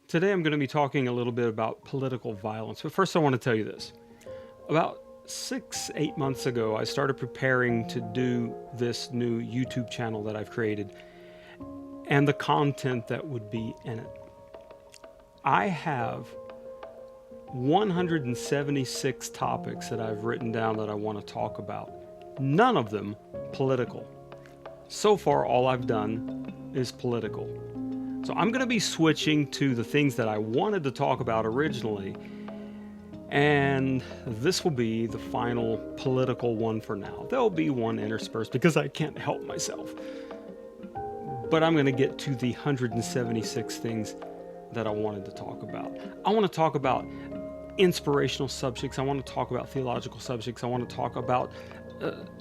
Today I'm going to be talking a little bit about political violence, but first I want to tell you this. About 8 months ago, I started preparing to do this new YouTube channel that I've created and the content that would be in it. I have 176 topics that I've written down that I want to talk about. None of them political. So far, all I've done is political. So I'm going to be switching to the things that I wanted to talk about originally, and this will be the final political one for now. There'll be one interspersed because I can't help myself. But I'm going to get to the 176 things that I wanted to talk about. I want to talk about inspirational subjects. I want to talk about theological subjects. I want to talk about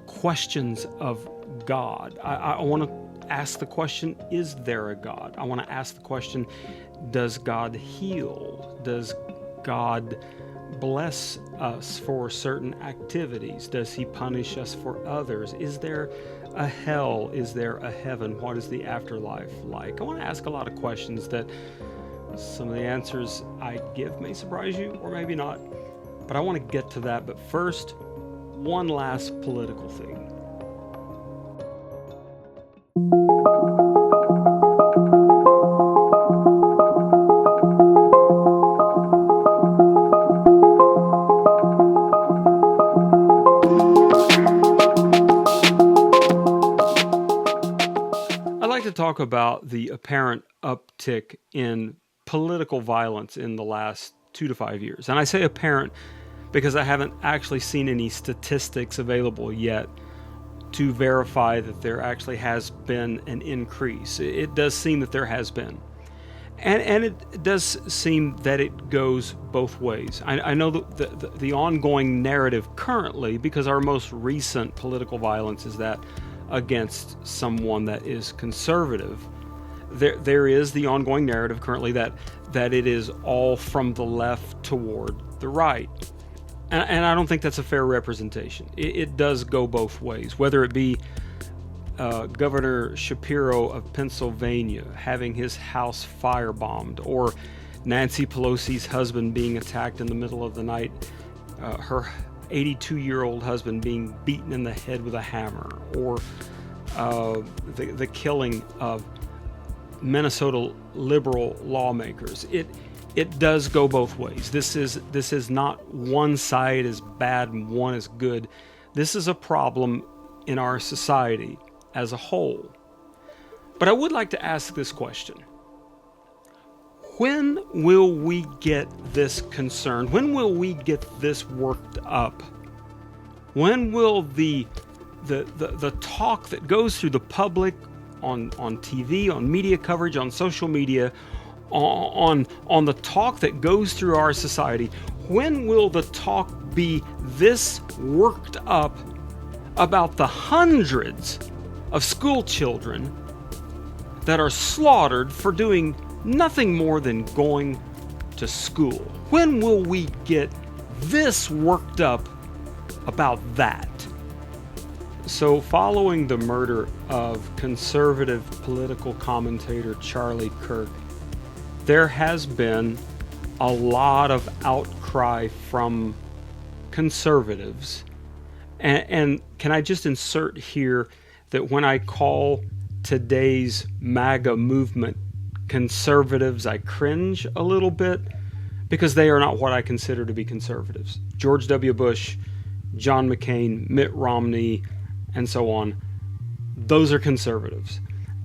questions of God. I want to ask the question, is there a God? I want to ask the question, does God heal? Does God bless us for certain activities? Does he punish us for others? Is there a hell? Is there a heaven? What is the afterlife like? I want to ask a lot of questions that some of the answers I give may surprise you or maybe not, but I want to get to that. But first, one last political thing. I'd like to talk about the apparent uptick in political violence in the last 2 to 5 years. And I say apparent because I haven't actually seen any statistics available yet to verify that there actually has been an increase. It does seem that there has been. And it does seem that it goes both ways. I know the ongoing narrative currently, because our most recent political violence is that against someone that is conservative. There is the ongoing narrative currently that it is all from the left toward the right. And I don't think that's a fair representation. It does go both ways, whether it be Governor Shapiro of Pennsylvania having his house firebombed, or Nancy Pelosi's husband being attacked in the middle of the night, her 82-year-old husband being beaten in the head with a hammer, or the killing of Minnesota liberal lawmakers. It does go both ways. This is not one side is bad and one is good. This is a problem in our society as a whole. But I would like to ask this question. When will we get this concerned? When will we get this worked up? When will the talk that goes through the public on TV, on media coverage, on social media, on the talk that goes through our society, when will the talk be this worked up about the hundreds of school children that are slaughtered for doing nothing more than going to school? When will we get this worked up about that? So, following the murder of conservative political commentator Charlie Kirk, there has been a lot of outcry from conservatives. And can I just insert here that when I call today's MAGA movement conservatives, I cringe a little bit, because they are not what I consider to be conservatives. George W. Bush, John McCain, Mitt Romney, and so on, those are conservatives.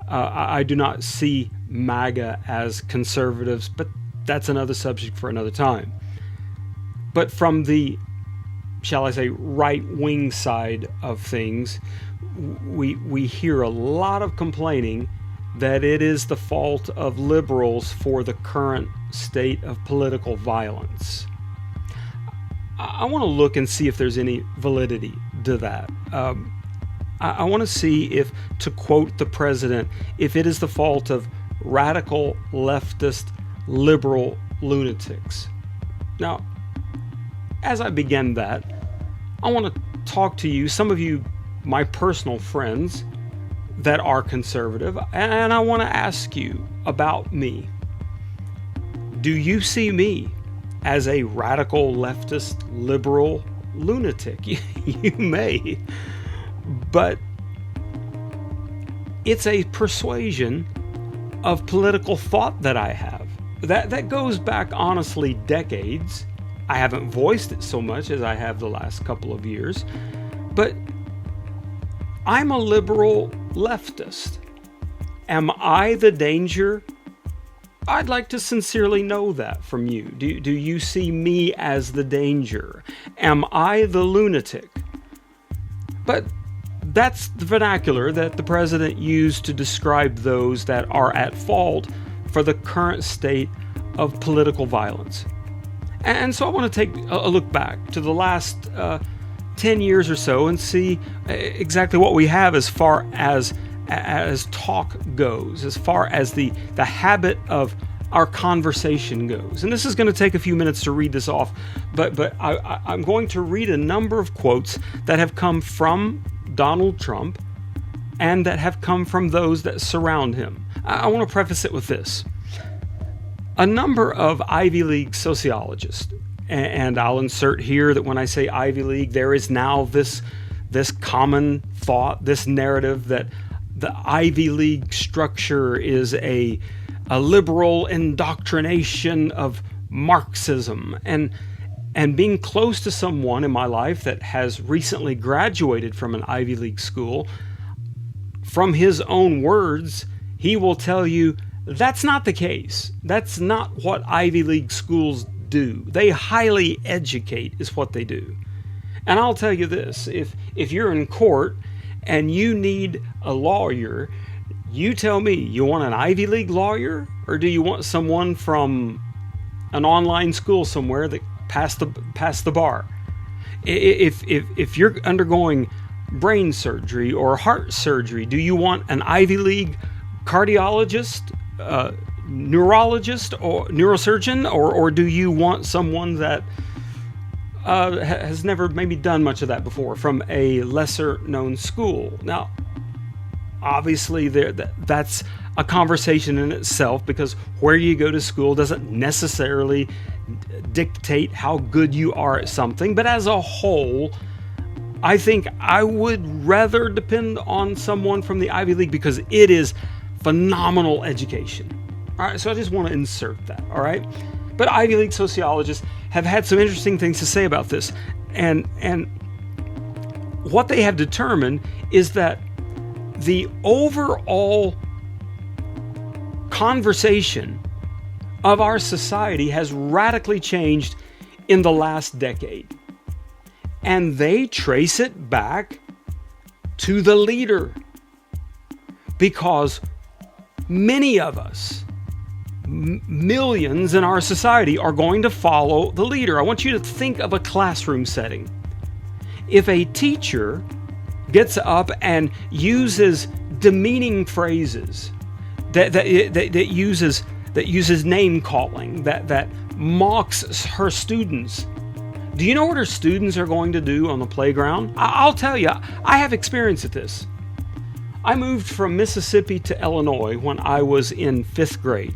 I do not see MAGA as conservatives, but that's another subject for another time. But from the, shall I say, right-wing side of things, we hear a lot of complaining that it is the fault of liberals for the current state of political violence. I want to look and see if there's any validity to that. I want to see if, to quote the president, if it is the fault of radical, leftist, liberal lunatics. Now, as I begin that, I want to talk to you, some of you, my personal friends that are conservative, and I want to ask you about me. Do you see me as a radical leftist liberal lunatic? You may, but it's a persuasion of political thought that I have. That goes back, honestly, decades. I haven't voiced it so much as I have the last couple of years, but I'm a liberal leftist. Am I the danger? I'd like to sincerely know that from you. Do you see me as the danger? Am I the lunatic? But that's the vernacular that the president used to describe those that are at fault for the current state of political violence. And so I want to take a look back to the last 10 years or so and see exactly what we have as far as talk goes, as far as the habit of our conversation goes. And this is going to take a few minutes to read this off, but I'm going to read a number of quotes that have come from Donald Trump and that have come from those that surround him. I want to preface it with this. A number of Ivy League sociologists, and I'll insert here that when I say Ivy League, there is now this common thought, this narrative that the Ivy League structure is a liberal indoctrination of Marxism. And being close to someone in my life that has recently graduated from an Ivy League school, from his own words, he will tell you that's not the case. That's not what Ivy League schools do. They highly educate is what they do. And I'll tell you this, if you're in court and you need a lawyer, you tell me, you want an Ivy League lawyer, or do you want someone from an online school somewhere that passed the bar? If you're undergoing brain surgery or heart surgery, do you want an Ivy League cardiologist, neurologist, or neurosurgeon, or do you want someone that has never maybe done much of that before from a lesser known school? Now, obviously, that's a conversation in itself, because where you go to school doesn't necessarily dictate how good you are at something. But as a whole, I think I would rather depend on someone from the Ivy League because it is phenomenal education. All right, so I just want to insert that, all right? But Ivy League sociologists have had some interesting things to say about this. And what they have determined is that the overall conversation of our society has radically changed in the last decade. And they trace it back to the leader. Because many of us, millions in our society, are going to follow the leader. I want you to think of a classroom setting. If a teacher gets up and uses demeaning phrases, that uses name calling, that mocks her students, do you know what her students are going to do on the playground? I'll tell you, I have experience at this. I moved from Mississippi to Illinois when I was in 5th grade.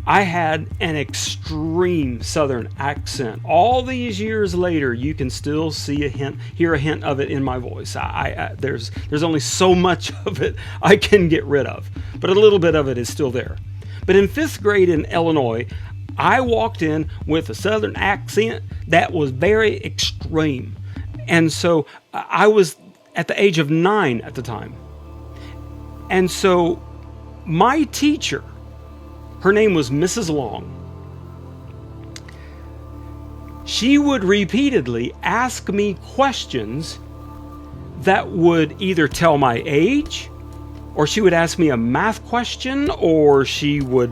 I had an extreme Southern accent. All these years later, you can still hear a hint of it in my voice. There's only so much of it I can get rid of, but a little bit of it is still there. But in 5th grade in Illinois, I walked in with a Southern accent that was very extreme. And so I was at the age of 9 at the time. And so my teacher, her name was Mrs. Long, she would repeatedly ask me questions that would either tell my age, or she would ask me a math question, or she would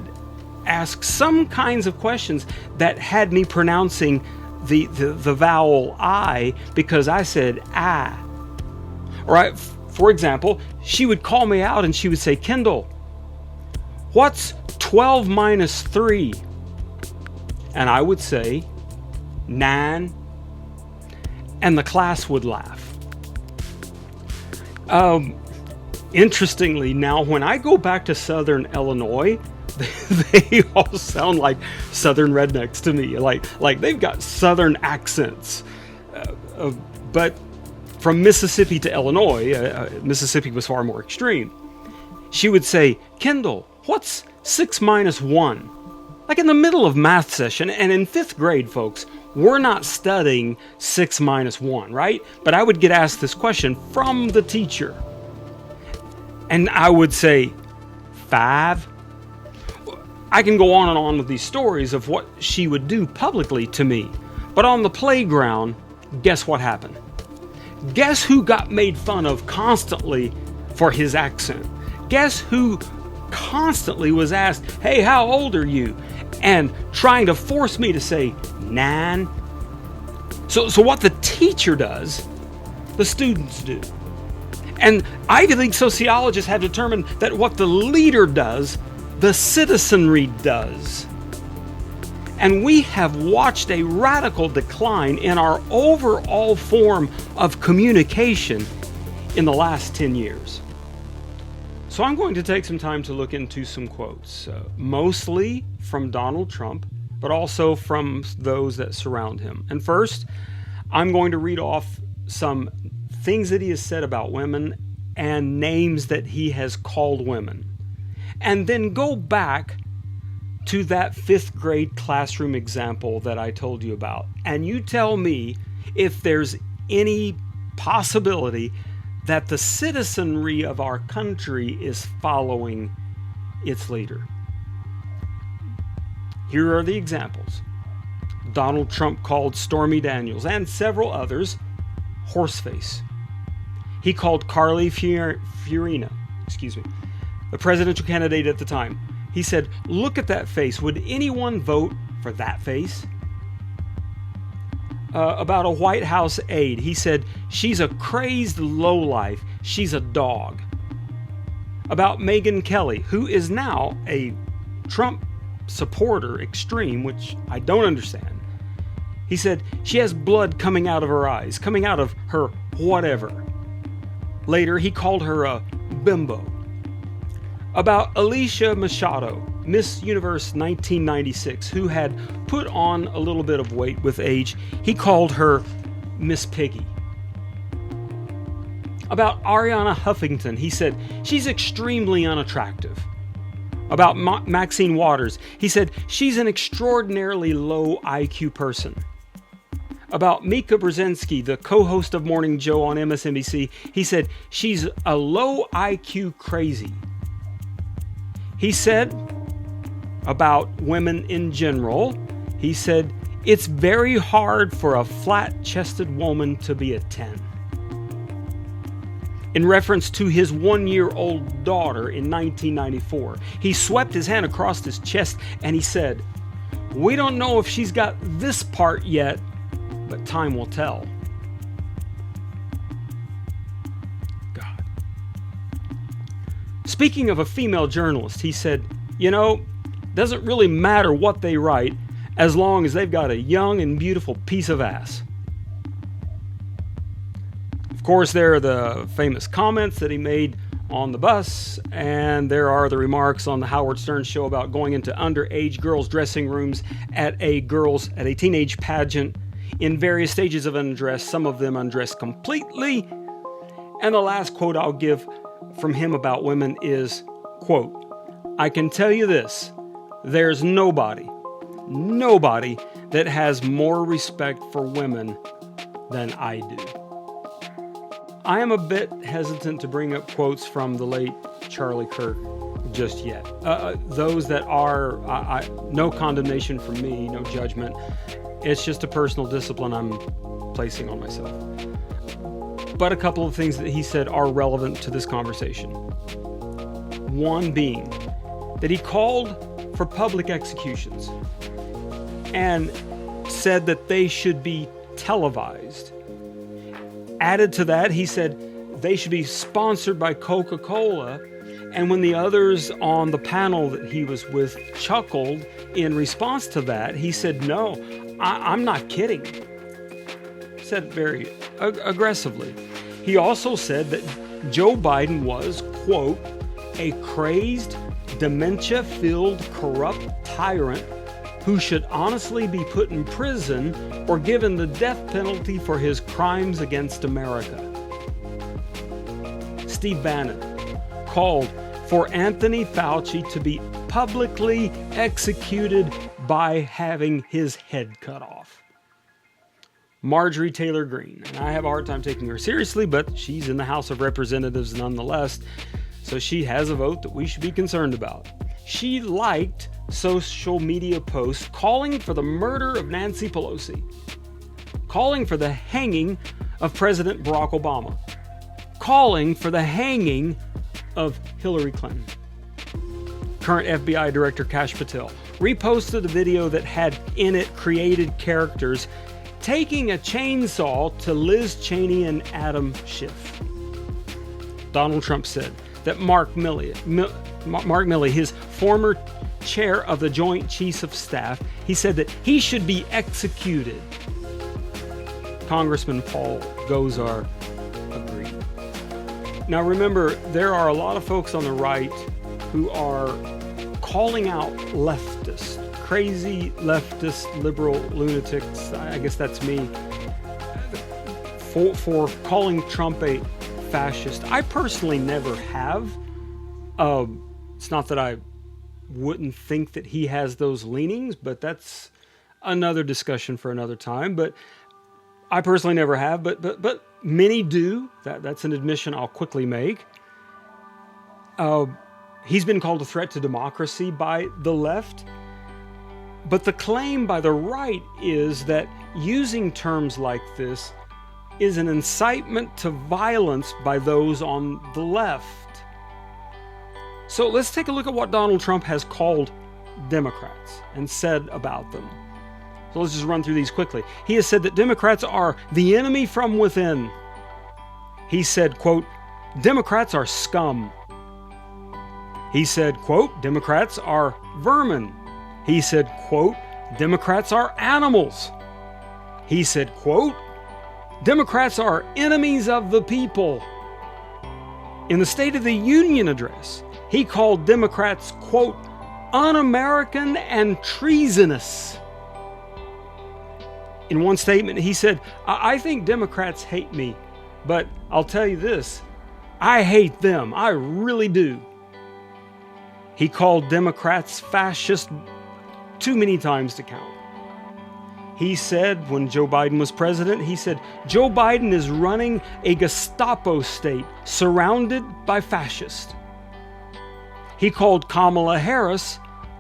ask some kinds of questions that had me pronouncing the vowel I because I said ah. All right, for example, she would call me out and she would say, "Kendall, what's 12 minus 3? And I would say 9, and the class would laugh. Interestingly, now when I go back to Southern Illinois, they all sound like Southern rednecks to me. Like they've got Southern accents. But from Mississippi to Illinois, Mississippi was far more extreme. She would say, "Kendall, what's 6 minus 1? Like in the middle of math session, and in 5th grade, folks, we're not studying 6 minus 1, right? But I would get asked this question from the teacher. And I would say, 5? I can go on and on with these stories of what she would do publicly to me. But on the playground, guess what happened? Guess who got made fun of constantly for his accent? Guess who constantly was asked, "Hey, how old are you?" And trying to force me to say 9. So what the teacher does, the students do. And Ivy League sociologists have determined that what the leader does, the citizenry does. And we have watched a radical decline in our overall form of communication in the last 10 years. So I'm going to take some time to look into some quotes, mostly from Donald Trump, but also from those that surround him. And first, I'm going to read off some things that he has said about women and names that he has called women. And then go back to that 5th grade classroom example that I told you about. And you tell me if there's any possibility that the citizenry of our country is following its leader. Here are the examples. Donald Trump called Stormy Daniels and several others horseface. He called Carly Fiorina, the presidential candidate at the time. He said, "Look at that face. Would anyone vote for that face?" About a White House aide, he said, "She's a crazed lowlife. She's a dog." About Megyn Kelly, who is now a Trump supporter extreme, which I don't understand. He said, "She has blood coming out of her eyes, coming out of her whatever." Later, he called her a bimbo. About Alicia Machado, Miss Universe 1996, who had put on a little bit of weight with age, he called her Miss Piggy. About Ariana Huffington, he said, "She's extremely unattractive." About Maxine Waters, he said, "She's an extraordinarily low IQ person." About Mika Brzezinski, the co-host of Morning Joe on MSNBC, he said, "She's a low IQ crazy." He said about women in general, he said, "It's very hard for a flat-chested woman to be a 10. In reference to his 1-year-old daughter in 1994, he swept his hand across his chest and he said, "We don't know if she's got this part yet, but time will tell." God. Speaking of a female journalist, he said, "Doesn't really matter what they write as long as they've got a young and beautiful piece of ass." Of course, there are the famous comments that he made on the bus, and there are the remarks on the Howard Stern show about going into underage girls' dressing rooms at a teenage pageant in various stages of undress, some of them undressed completely. And the last quote I'll give from him about women is, quote, "I can tell you this, there's nobody that has more respect for women than I do." I am a bit hesitant to bring up quotes from the late Charlie Kirk just yet. Those that are, no condemnation from me, no judgment. It's just a personal discipline I'm placing on myself. But a couple of things that he said are relevant to this conversation. One being that he called for public executions and said that they should be televised. Added to that, he said they should be sponsored by Coca-Cola. And when the others on the panel that he was with chuckled in response to that, he said, "No, I'm not kidding." Said very aggressively. He also said that Joe Biden was, quote, "a crazed, dementia-filled, corrupt tyrant who should honestly be put in prison or given the death penalty for his crimes against America. Steve Bannon called for Anthony Fauci to be publicly executed by having his head cut off. Marjorie Taylor Greene, and I have a hard time taking her seriously, but she's in the House of Representatives nonetheless, so she has a vote that we should be concerned about. She liked social media posts calling for the murder of Nancy Pelosi, calling for the hanging of President Barack Obama, calling for the hanging of Hillary Clinton. Current FBI Director Kash Patel reposted a video that had in it created characters taking a chainsaw to Liz Cheney and Adam Schiff. Donald Trump said that Mark Milley, his former chair of the Joint Chiefs of Staff, he said that he should be executed. Congressman Paul Gosar agreed. Now remember, there are a lot of folks on the right who are calling out leftists, crazy leftist liberal lunatics, I guess that's me, for calling Trump a fascist. I personally never have. It's not that I wouldn't think that he has those leanings, but that's another discussion for another time. But I personally never have, but many do. That's an admission I'll quickly make. He's been called a threat to democracy by the left. But the claim by the right is that using terms like this is an incitement to violence by those on the left. So let's take a look at what Donald Trump has called Democrats and said about them. So let's just run through these quickly. He has said that Democrats are the enemy from within. He said, quote, Democrats are scum. He said, quote, Democrats are vermin. He said, quote, Democrats are animals. He said, quote, Democrats are enemies of the people. In the State of the Union address, he called Democrats, quote, un-American and treasonous. In one statement, he said, I think Democrats hate me, but I'll tell you this, I hate them. I really do. He called Democrats fascist too many times to count. He said when Joe Biden was president, he said, Joe Biden is running a Gestapo state surrounded by fascists. He called Kamala Harris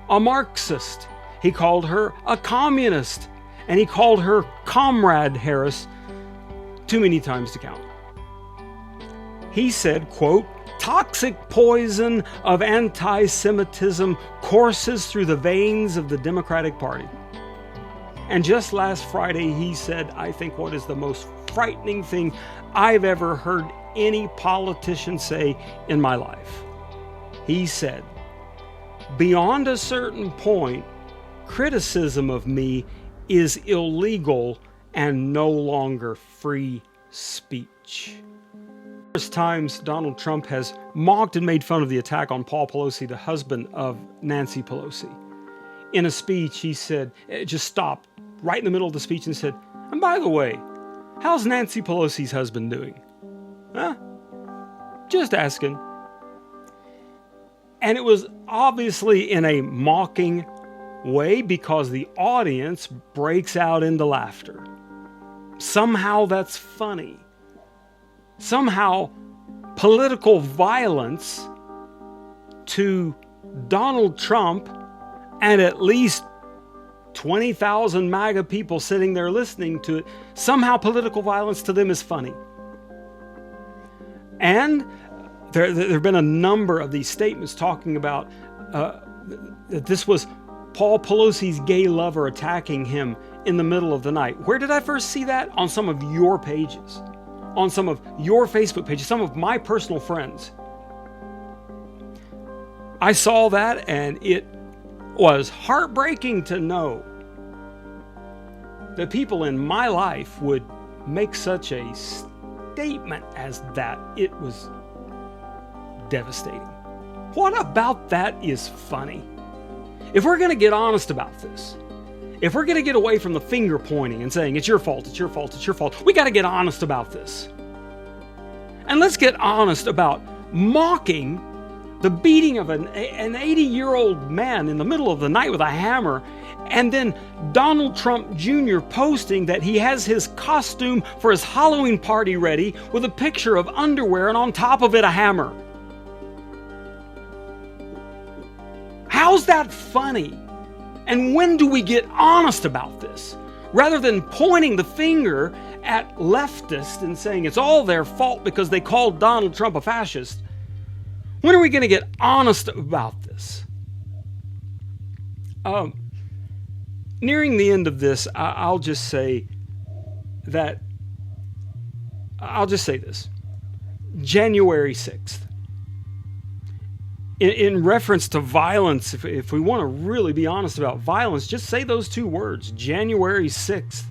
a Marxist. He called her a communist. And he called her Comrade Harris too many times to count. He said, quote, toxic poison of anti-Semitism courses through the veins of the Democratic Party. And just last Friday, he said, I think what is the most frightening thing I've ever heard any politician say in my life. He said, beyond a certain point, criticism of me is illegal and no longer free speech. Numerous times, Donald Trump has mocked and made fun of the attack on Paul Pelosi, the husband of Nancy Pelosi. In a speech, he said, just stopped right in the middle of the speech and said, and by the way, how's Nancy Pelosi's husband doing? Huh? Just asking. And it was obviously in a mocking way because the audience breaks out into laughter. Somehow that's funny. Somehow political violence to Donald Trump and at least 20,000 MAGA people sitting there listening to it, somehow political violence to them is funny. And there have been a number of these statements talking about that this was Paul Pelosi's gay lover attacking him in the middle of the night. Where did I first see that? On some of your pages, on some of your Facebook pages, some of my personal friends. I saw that and it was heartbreaking to know that people in my life would make such a statement as that. It was devastating. What about that is funny? If we're going to get honest about this, if we're going to get away from the finger pointing and saying, it's your fault, it's your fault, it's your fault, we got to get honest about this. And let's get honest about mocking the beating of an 80-year-old man in the middle of the night with a hammer, and then Donald Trump Jr. posting that he has his costume for his Halloween party ready with a picture of underwear and on top of it a hammer. How's that funny? And when do we get honest about this? Rather than pointing the finger at leftists and saying it's all their fault because they called Donald Trump a fascist, when are we going to get honest about this? Nearing the end of this, I'll just say this. January 6th. In reference to violence, if we want to really be honest about violence, just say those two words, January 6th.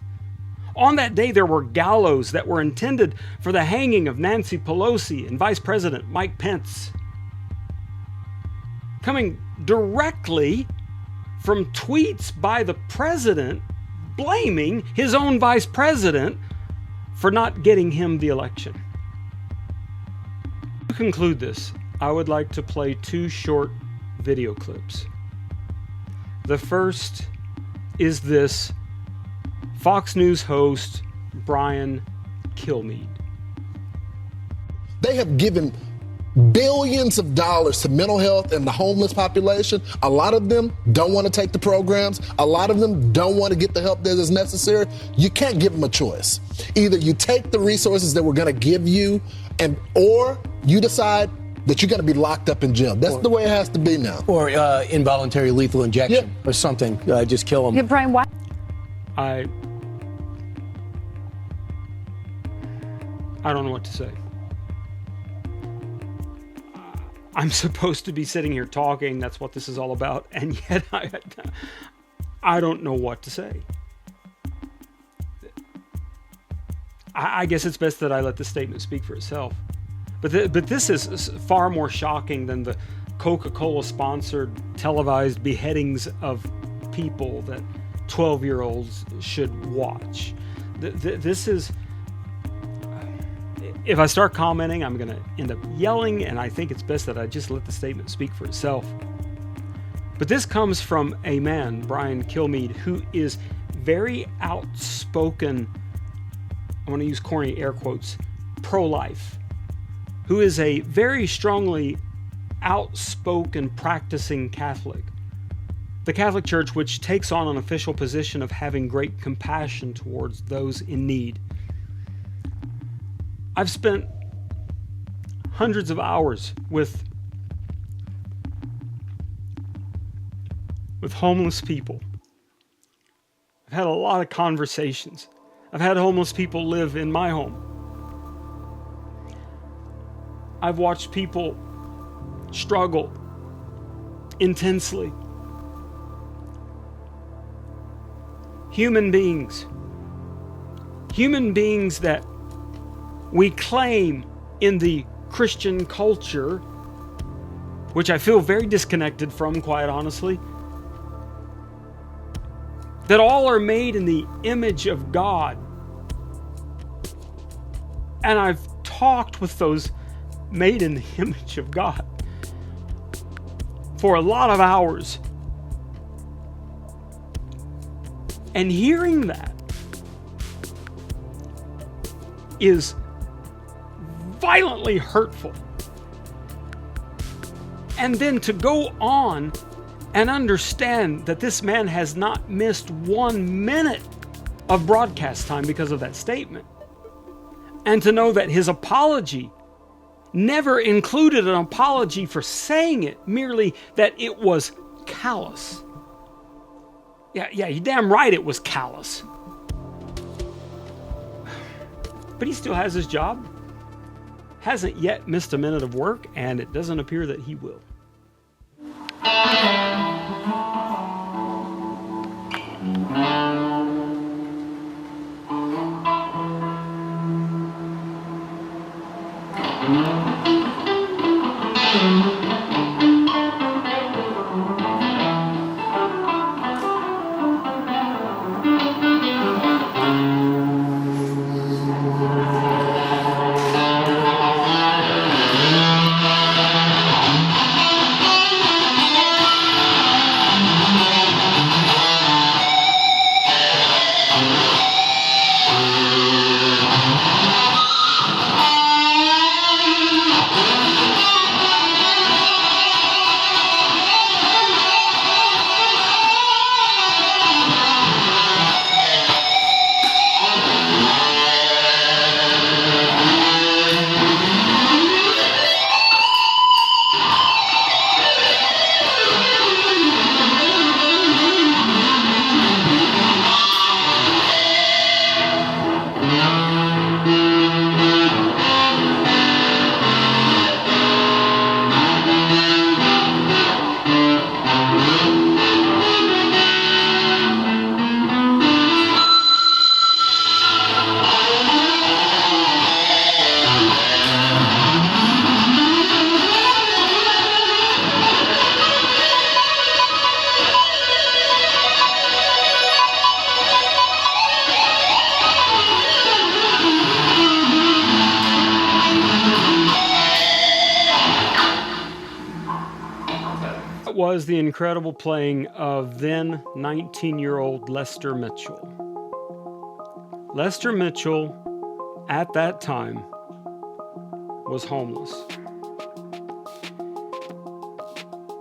On that day, there were gallows that were intended for the hanging of Nancy Pelosi and Vice President Mike Pence, coming directly from tweets by the president blaming his own vice president for not getting him the election. To conclude this, I would like to play two short video clips. The first is this Fox News host, Brian Kilmeade. They have given billions of dollars to mental health and the homeless population. A lot of them don't want to take the programs. A lot of them don't want to get the help that is necessary. You can't give them a choice. Either you take the resources that we're going to give you, or you decide that you're going to be locked up in jail. That's the way it has to be now. Or involuntary lethal injection or something. Just kill them. Yeah, Brian, why? I don't know what to say. I'm supposed to be sitting here talking. That's what this is all about. And yet I don't know what to say. I guess it's best that I let the statement speak for itself. But this is far more shocking than the Coca-Cola sponsored televised beheadings of people that 12-year-olds should watch. This is... If I start commenting, I'm going to end up yelling, and I think it's best that I just let the statement speak for itself. But this comes from a man, Brian Kilmeade, who is very outspoken, I want to use corny air quotes, pro-life, who is a very strongly outspoken practicing Catholic. The Catholic Church, which takes on an official position of having great compassion towards those in need. I've spent hundreds of hours with homeless people. I've had a lot of conversations. I've had homeless people live in my home. I've watched people struggle intensely. Human beings that we claim in the Christian culture, which I feel very disconnected from, quite honestly, that all are made in the image of God. And I've talked with those made in the image of God for a lot of hours. And hearing that is violently hurtful. And then to go on and understand that this man has not missed 1 minute of broadcast time because of that statement. And to know that his apology never included an apology for saying it, merely that it was callous. Yeah, you're damn right it was callous. But he still has his job. Hasn't yet missed a minute of work, and it doesn't appear that he will. was the incredible playing of then 19-year-old Lester Mitchell. Lester Mitchell, at that time, was homeless.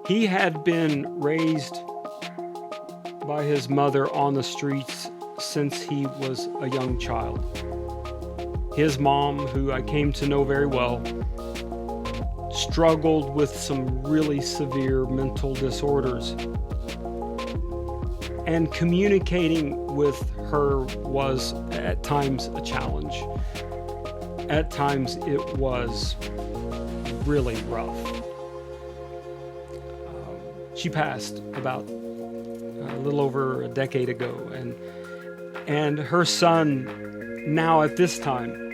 He had been raised by his mother on the streets since he was a young child. His mom, who I came to know very well, struggled with some really severe mental disorders. And communicating with her was at times a challenge. At times it was really rough. She passed about a little over a decade ago, and her son, now at this time,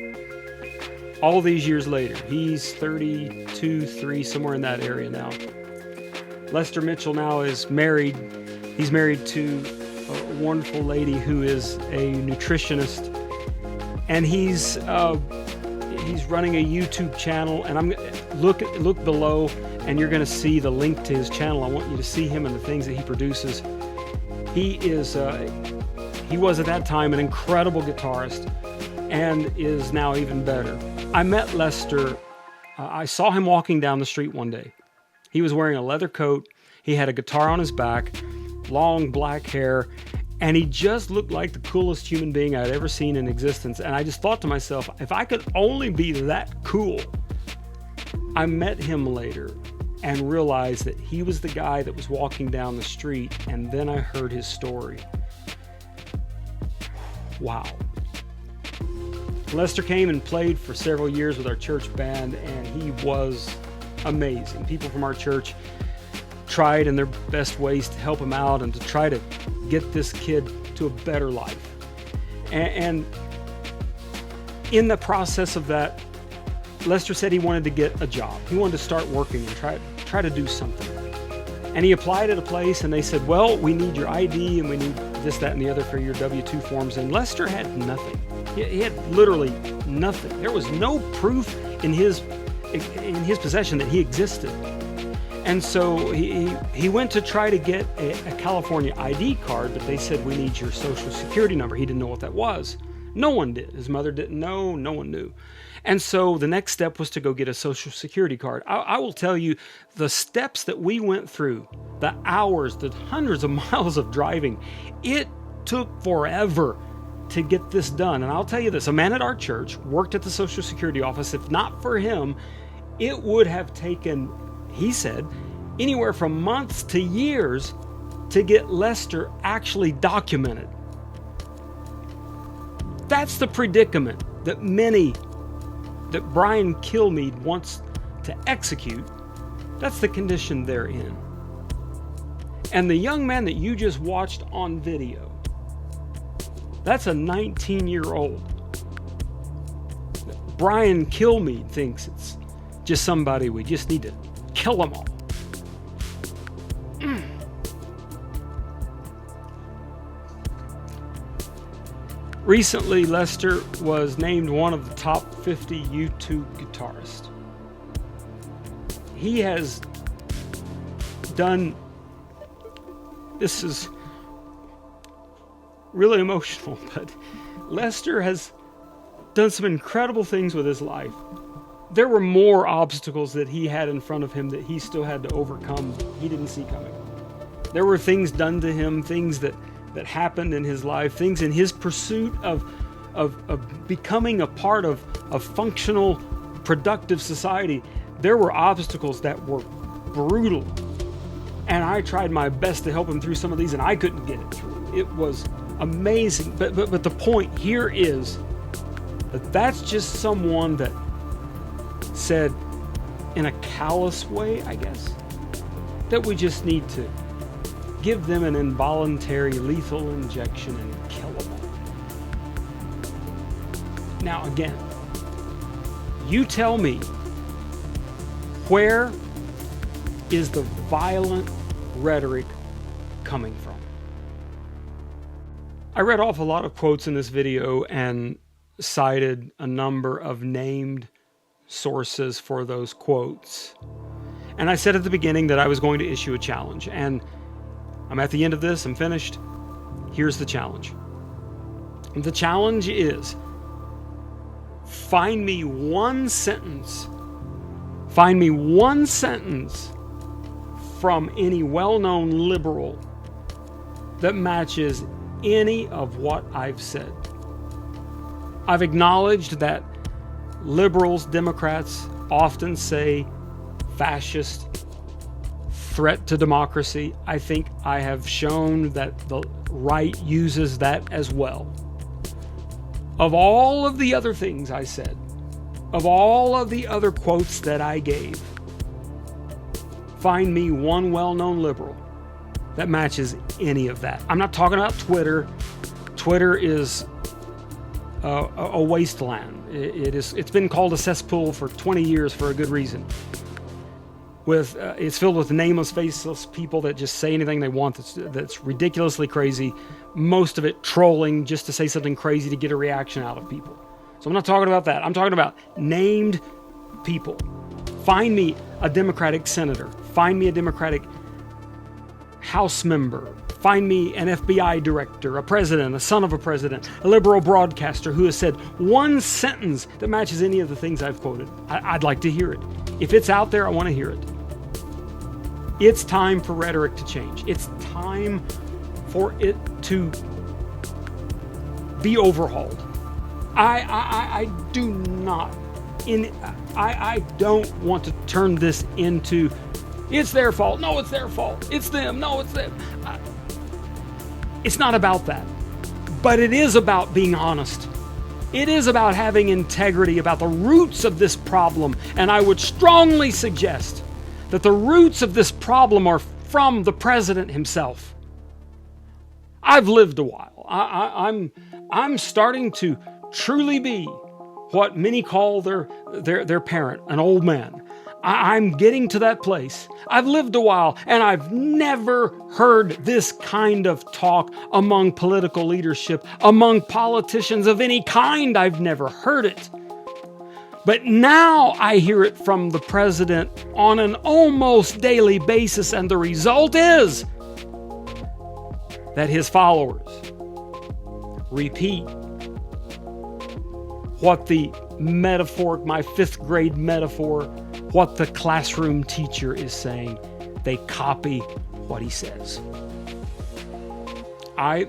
all these years later, he's 32, 3, somewhere in that area now. Lester Mitchell now is married. He's married to a wonderful lady who is a nutritionist, and he's running a YouTube channel. And I'm look below, and you're going to see the link to his channel. I want you to see him and the things that he produces. He was at that time an incredible guitarist, and is now even better. I met Lester. I saw him walking down the street one day. He was wearing a leather coat. He had a guitar on his back, long black hair, and he just looked like the coolest human being I'd ever seen in existence. And I just thought to myself, if I could only be that cool. I met him later and realized that he was the guy that was walking down the street, and then I heard his story. Wow. Lester came and played for several years with our church band, and he was amazing. People from our church tried in their best ways to help him out and to try to get this kid to a better life. And in the process of that, Lester said he wanted to get a job. He wanted to start working and try to do something. And he applied at a place, and they said, well, we need your ID and we need this, that, and the other for your W-2 forms. And Lester had nothing. He had literally nothing. There was no proof in his possession that he existed. And so he went to try to get a California ID card, but they said, we need your social security number. He didn't know what that was. No one did. His mother didn't know. No one knew. And so the next step was to go get a social security card. I will tell you, the steps that we went through, the hours, the hundreds of miles of driving, it took forever to get this done. And I'll tell you this, a man at our church worked at the Social Security office. If not for him, it would have taken, he said, anywhere from months to years to get Lester actually documented. That's the predicament that Brian Kilmeade wants to execute. That's the condition they're in. And the young man that you just watched on video, that's a 19-year-old. Brian Kilmeade thinks it's just somebody we just need to kill them all. Recently, Lester was named one of the top 50 YouTube guitarists. He has done, this is really emotional, but Lester has done some incredible things with his life. There were more obstacles that he had in front of him that he still had to overcome he didn't see coming. There were things done to him, things that happened in his life, things in his pursuit of becoming a part of a functional, productive society. There were obstacles that were brutal. And I tried my best to help him through some of these, and I couldn't get it through. It was amazing. But the point here is that that's just someone that said, in a callous way, I guess, that we just need to give them an involuntary lethal injection and kill them. Now again, you tell me, where is the violent rhetoric coming from? I read off a lot of quotes in this video and cited a number of named sources for those quotes. And I said at the beginning that I was going to issue a challenge. And I'm at the end of this. I'm finished. Here's the challenge. The challenge is, find me one sentence from any well-known liberal that matches any of what I've said. I've acknowledged that liberals, Democrats often say fascist, threat to democracy. I think I have shown that the right uses that as well. Of all of the other things I said, of all of the other quotes that I gave, find me one well-known liberal that matches any of that. I'm not talking about Twitter. Twitter is a wasteland. It's been called a cesspool for 20 years for a good reason. It's filled with nameless, faceless people that just say anything they want that's ridiculously crazy. Most of it trolling just to say something crazy to get a reaction out of people. So I'm not talking about that. I'm talking about named people. Find me a Democratic senator. Find me a Democratic House member. Find me an FBI director, a president, a son of a president, a liberal broadcaster who has said one sentence that matches any of the things I've quoted. I'd like to hear it. If it's out there, I want to hear it. It's time for rhetoric to change. It's time for it to be overhauled. I don't want to turn this into, it's their fault. No, it's their fault. It's them. No, it's them. It's not about that. But it is about being honest. It is about having integrity about the roots of this problem. And I would strongly suggest that the roots of this problem are from the president himself. I've lived a while. I'm starting to truly be what many call their parent, an old man. I'm getting to that place. I've lived a while, and I've never heard this kind of talk among political leadership, among politicians of any kind. I've never heard it. But now I hear it from the president on an almost daily basis, and the result is that his followers repeat what the metaphor, my 5th grade metaphor, what the classroom teacher is saying. They copy what he says. I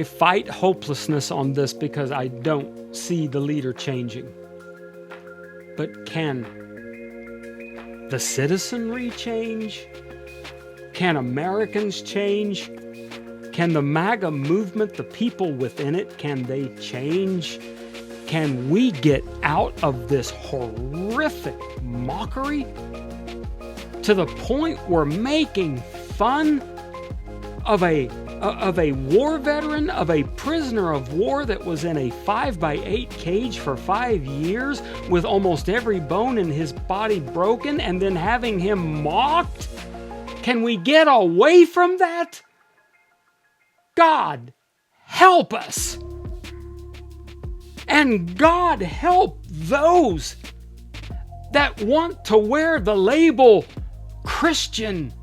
fight hopelessness on this because I don't see the leader changing. But can the citizenry change? Can Americans change? Can the MAGA movement, the people within it, can they change? Can we get out of this horrific mockery to the point we're making fun of a war veteran, of a prisoner of war that was in a 5x8 cage for 5 years with almost every bone in his body broken, and then having him mocked? Can we get away from that? God help us. And God help those that want to wear the label Christian,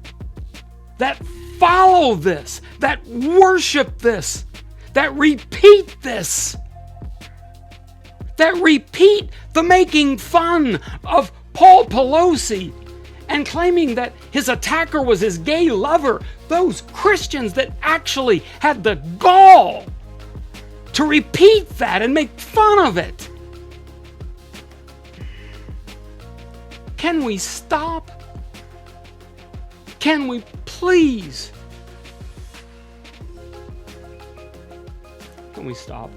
that follow this, that worship this, that repeat this, that repeat the making fun of Paul Pelosi and claiming that his attacker was his gay lover. Those Christians that actually had the gall to repeat that and make fun of it. Can we stop? Can we please? Can we stop?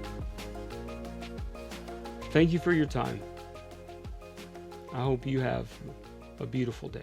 Thank you for your time. I hope you have a beautiful day.